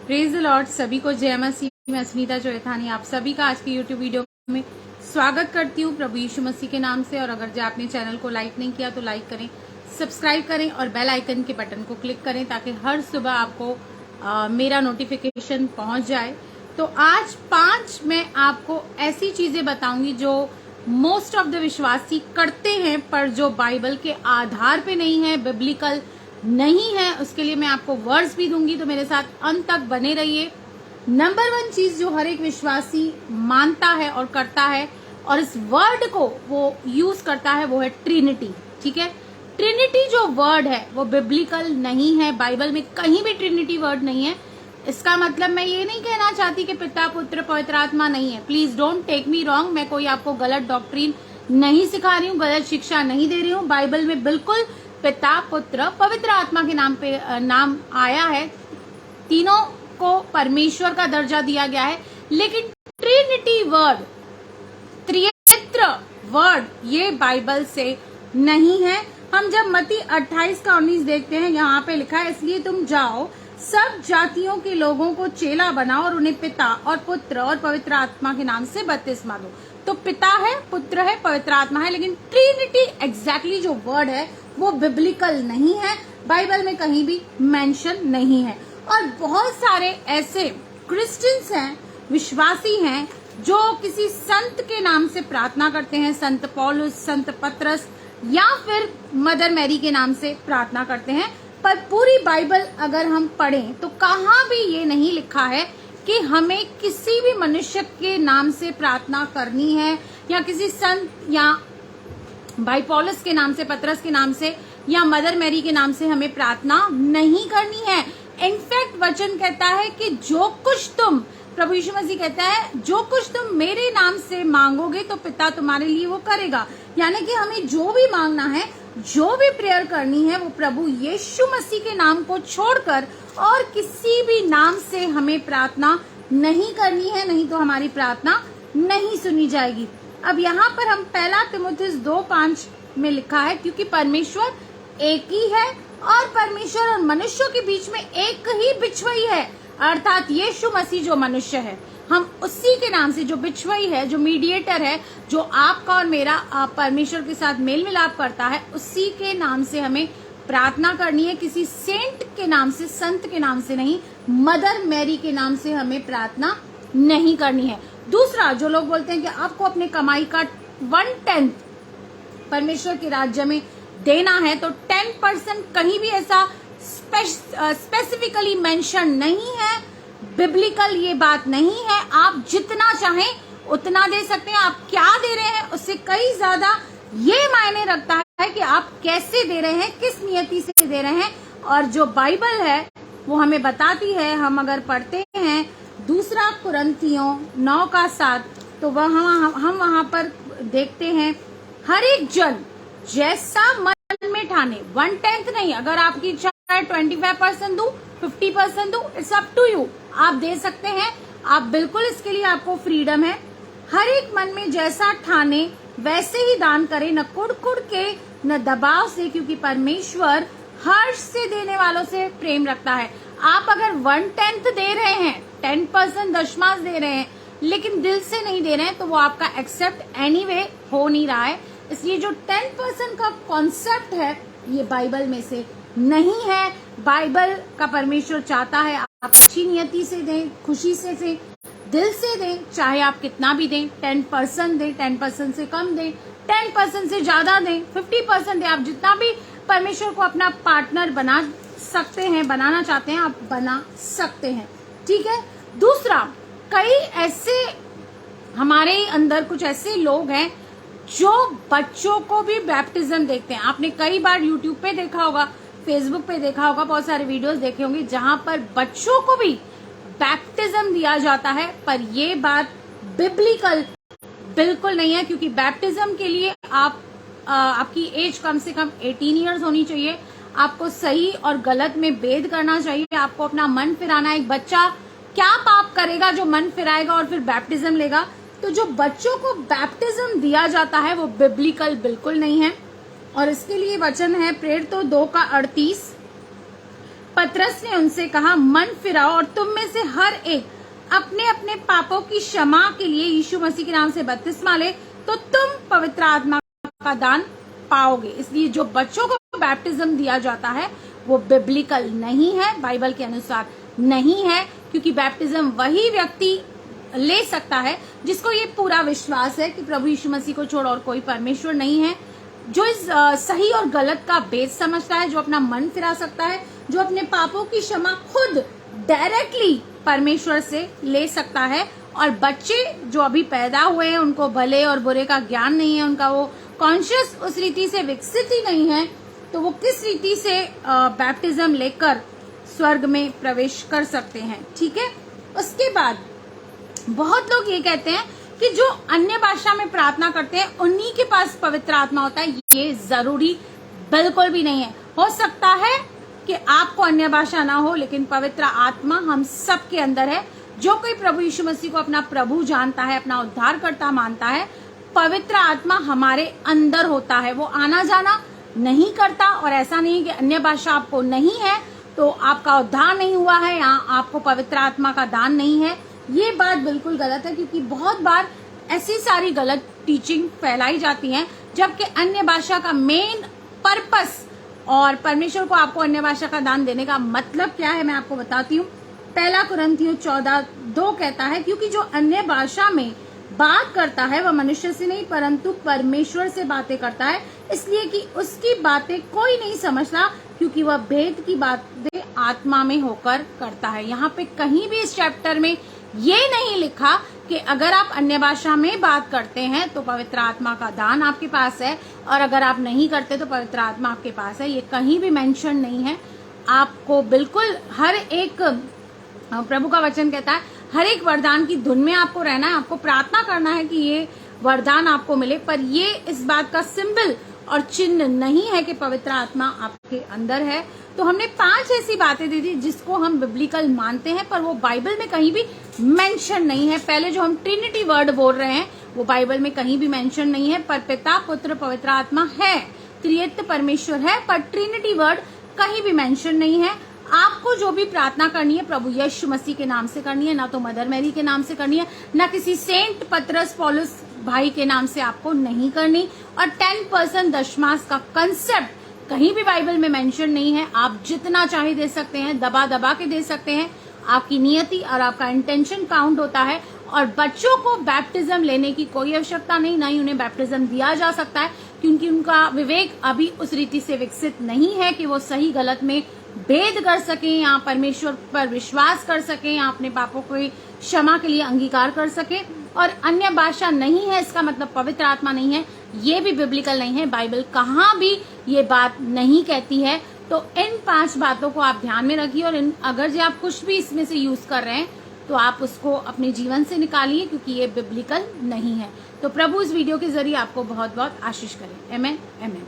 Praise the Lord. सभी को जय मसीह। मैं अस्मिता चौथानी आप सभी का आज की यूट्यूब वीडियो में स्वागत करती हूँ प्रभु यीशु मसीह के नाम से। और अगर जो आपने चैनल को लाइक नहीं किया तो लाइक करें, सब्सक्राइब करें और बेल आइकन के बटन को क्लिक करें ताकि हर सुबह आपको मेरा नोटिफिकेशन पहुंच जाए। तो आज 5 मैं आपको ऐसी चीजें बताऊंगी जो मोस्ट ऑफ द विश्वासी करते हैं पर जो बाइबल के आधार पे नहीं है, बिब्लिकल नहीं है। उसके लिए मैं आपको वर्ड्स भी दूंगी, तो मेरे साथ अंत तक बने रहिए। नंबर 1 चीज जो हर एक विश्वासी मानता है और करता है और इस वर्ड को वो यूज करता है वो है ट्रिनिटी। ठीक है, ट्रिनिटी जो वर्ड है वो बिब्लिकल नहीं है, बाइबल में कहीं भी ट्रिनिटी वर्ड नहीं है। इसका मतलब मैं ये नहीं कहना चाहती कि पिता पुत्र पवित्र आत्मा नहीं है। Please don't take me wrong, मैं कोई आपको गलत डॉक्ट्रिन नहीं सिखा रही हूँ, गलत शिक्षा नहीं दे रही हूँ। बाइबल में बिल्कुल पिता पुत्र पवित्र आत्मा के नाम पे नाम आया है, तीनों को परमेश्वर का दर्जा दिया गया है। लेकिन ट्रिनिटी वर्ड, त्रिएत्र वर्ड, ये बाइबल से नहीं है। हम जब मत्ती 28 का 19 देखते हैं, यहाँ पे लिखा है, इसलिए तुम जाओ सब जातियों के लोगों को चेला बनाओ और उन्हें पिता और पुत्र और पवित्र आत्मा के नाम से बपतिस्मा दो। तो पिता है, पुत्र है, पवित्र आत्मा है, लेकिन ट्रिनिटी एग्जैक्टली जो वर्ड है वो बिब्लिकल नहीं है, बाइबल में कहीं भी मेंशन नहीं है। और बहुत सारे ऐसे क्रिश्चियंस हैं, विश्वासी हैं, जो किसी संत के नाम से प्रार्थना करते हैं, संत पौलुस, संत पतरस या फिर मदर मैरी के नाम से प्रार्थना करते हैं। पर पूरी बाइबल अगर हम पढ़ें तो कहीं भी ये नहीं लिखा है कि हमें किसी भी मनुष्य के नाम से प्रार्थना करनी है, या किसी संत या भाई पौलुस के नाम से, पतरस के नाम से या मदर मैरी के नाम से हमें प्रार्थना नहीं करनी है। इनफैक्ट वचन कहता है कि जो कुछ तुम, प्रभु यीशु मसीह कहता है, जो कुछ तुम मेरे नाम से मांगोगे तो पिता तुम्हारे लिए वो करेगा। यानी कि हमें जो भी मांगना है, जो भी प्रेयर करनी है, वो प्रभु यीशु मसीह के नाम को छोड़कर और किसी भी नाम से हमें प्रार्थना नहीं करनी है, नहीं तो हमारी प्रार्थना नहीं सुनी जाएगी। अब यहाँ पर हम 1 तिमुथियुस 2:5 में लिखा है, क्योंकि परमेश्वर एक ही है और परमेश्वर और मनुष्यों के बीच में एक ही बिछुई है, अर्थात यीशु मसीह जो मनुष्य है। हम उसी के नाम से, जो बिछुई है, जो मीडिएटर है, जो आपका और मेरा परमेश्वर के साथ मेल मिलाप करता है, उसी के नाम से हमें प्रार्थना करनी है। किसी सेंट के नाम से, संत के नाम से नहीं, मदर मैरी के नाम से हमें प्रार्थना नहीं करनी है। दूसरा, जो लोग बोलते हैं कि आपको अपने कमाई का 1/10 परमेश्वर के राज्य में देना है, तो 10% कहीं भी ऐसा स्पेसिफिकली मेंशन नहीं है, बिब्लिकल ये बात नहीं है। आप जितना चाहें उतना दे सकते हैं। आप क्या दे रहे हैं उससे कई ज्यादा ये मायने रखता है कि आप कैसे दे रहे हैं, किस नियति से दे रहे हैं। और जो बाइबल है वो हमें बताती है, हम अगर पढ़ते हैं 2 कुरिन्थियों 9:7, तो हम वहां पर देखते हैं, हर एक जन जैसा मन में ठाने, 1/10 नहीं, अगर आपकी इच्छा है 25% दूं, 50% दूं, इट्स अप टू यू, आप दे सकते हैं। आप बिल्कुल, इसके लिए आपको फ्रीडम है। हर एक मन में जैसा ठाने वैसे ही दान करे, न कुड़ के न दबाव से, क्योंकि परमेश्वर हर्ष से देने वालों से प्रेम रखता है। आप अगर 1/10 दे रहे हैं, 10% दशमांश दे रहे हैं, लेकिन दिल से नहीं दे रहे हैं, तो वो आपका एक्सेप्ट एनीवे हो नहीं रहा है। इसलिए जो 10% का कॉन्सेप्ट है ये बाइबल में से नहीं है। बाइबल का परमेश्वर चाहता है आप अच्छी नियति से दें, खुशी से दें, दिल से दें, चाहे आप कितना भी दें। 10% दें, 10% से कम दें, 10% से ज्यादा दें, 50% दें। आप जितना भी परमेश्वर को अपना पार्टनर बना सकते हैं, बनाना चाहते हैं, आप बना सकते हैं। ठीक है। दूसरा, कई ऐसे हमारे अंदर कुछ ऐसे लोग हैं जो बच्चों को भी बैप्टिज्म देखते हैं। आपने कई बार यूट्यूब पे देखा होगा, फेसबुक पे देखा होगा, बहुत सारे वीडियोस देखे होंगे जहां पर बच्चों को भी बैप्टिज्म दिया जाता है। पर ये बात बिब्लिकल बिल्कुल नहीं है, क्योंकि बैप्टिज्म के लिए आपकी एज कम से कम 18 ईयर्स होनी चाहिए। आपको सही और गलत में भेद करना चाहिए। आपको अपना मन फिराना। एक बच्चा क्या पाप करेगा जो मन फिराएगा और फिर बैप्टिज्म लेगा? तो जो बच्चों को बैप्टिज्म दिया जाता है वो बिब्लिकल बिल्कुल नहीं है। और इसके लिए वचन है प्रेरितों 2:38, पतरस ने उनसे कहा, मन फिराओ और तुम में से हर एक अपने अपने पापों की क्षमा के लिए यीशु मसीह के नाम से बपतिस्मा ले, तो तुम पवित्र आत्मा का दान पाओगे। इसलिए जो बच्चों को बैप्टिज्म दिया जाता है वो बिब्लिकल नहीं है, बाइबल के अनुसार नहीं है, क्योंकि बैप्टिज्म वही व्यक्ति ले सकता है जिसको ये पूरा विश्वास है कि प्रभु यीशु मसीह को छोड़ और कोई परमेश्वर नहीं है, जो इस सही और गलत का भेद समझता है, जो अपना मन फिरा सकता है, जो अपने पापों की क्षमा खुद डायरेक्टली परमेश्वर से ले सकता है। और बच्चे जो अभी पैदा हुए हैं उनको भले और बुरे का ज्ञान नहीं है, उनका वो कॉन्शियस उस रीति से विकसित ही नहीं है, तो वो किस रीति से बैप्टिज्म लेकर स्वर्ग में प्रवेश कर सकते हैं। ठीक है। उसके बाद बहुत लोग ये कहते हैं कि जो अन्य भाषा में प्रार्थना करते हैं उन्हीं के पास पवित्र आत्मा होता है। ये जरूरी बिल्कुल भी नहीं है। हो सकता है कि आपको अन्य भाषा ना हो, लेकिन पवित्र आत्मा हम सब के अंदर है। जो कोई प्रभु यीशु मसीह को अपना प्रभु जानता है, अपना उद्धारकर्ता मानता है, पवित्र आत्मा हमारे अंदर होता है। वो आना जाना नहीं करता। और ऐसा नहीं कि अन्य भाषा आपको नहीं है तो आपका उद्धार नहीं हुआ है या आपको पवित्र आत्मा का दान नहीं है। ये बात बिल्कुल गलत है, क्योंकि बहुत बार ऐसी सारी गलत टीचिंग फैलाई जाती है, जबकि अन्य भाषा का मेन पर्पस और परमेश्वर को आपको अन्य भाषा का दान देने का मतलब क्या है मैं आपको बताती हूँ। 1 कुरिन्थियों 14:2 कहता है, क्योंकि जो अन्य भाषा में बात करता है वह मनुष्य से नहीं परंतु परमेश्वर से बातें करता है, इसलिए कि उसकी बातें कोई नहीं समझता, क्योंकि वह भेद की बातें आत्मा में होकर करता है। यहाँ पे कहीं भी इस चैप्टर में ये नहीं लिखा कि अगर आप अन्य भाषा में बात करते हैं तो पवित्र आत्मा का दान आपके पास है, और अगर आप नहीं करते तो पवित्र आत्मा आपके पास है। ये कहीं भी मेंशन नहीं है। आपको बिल्कुल हर एक, प्रभु का वचन कहता है, हर एक वरदान की धुन में आपको रहना है, आपको प्रार्थना करना है कि ये वरदान आपको मिले, पर ये इस बात का सिंबल और चिन्ह नहीं है कि पवित्र आत्मा आपके अंदर है। तो हमने 5 ऐसी बातें दी थी जिसको हम बिब्लिकल मानते हैं, पर वो बाइबल में कहीं भी मेंशन नहीं है। पहले जो हम ट्रिनिटी वर्ड बोल रहे हैं वो बाइबल में कहीं भी मेंशन नहीं है। पर पिता, पुत्र, पवित्र आत्मा है, त्रिएक परमेश्वर है, पर ट्रिनिटी वर्ड कहीं भी मेंशन नहीं है। आपको जो भी प्रार्थना करनी है प्रभु यीशु मसीह के नाम से करनी है, ना तो मदर मैरी के नाम से करनी है, ना किसी सेंट पतरस पौलुस भाई के नाम से आपको नहीं करनी। और 10% दशमांश का कंसेप्ट कहीं भी बाइबल में मेंशन नहीं है। आप जितना चाहे दे सकते हैं, दबा दबा के दे सकते हैं। आपकी नियति और आपका इंटेंशन काउंट होता है। और बच्चों को बैप्टिज्म लेने की कोई आवश्यकता नहीं, ना ही उन्हें बैप्टिज्म दिया जा सकता है, क्योंकि उनका विवेक अभी उस रीति से विकसित नहीं है कि वो सही गलत में भेद कर सकें या परमेश्वर पर विश्वास कर सकें या अपने पापों को क्षमा के लिए अंगीकार कर सकें। और अन्य भाषा नहीं है इसका मतलब पवित्र आत्मा नहीं है, ये भी बिब्लिकल नहीं है। बाइबल कहाँ भी ये बात नहीं कहती है। तो इन 5 बातों को आप ध्यान में रखिए, और अगर जो आप कुछ भी इसमें से यूज कर रहे हैं तो आप उसको अपने जीवन से निकालिए, क्योंकि ये बिब्लिकल नहीं है। तो प्रभु इस वीडियो के जरिए आपको बहुत बहुत आशीष करें। आमीन, आमीन।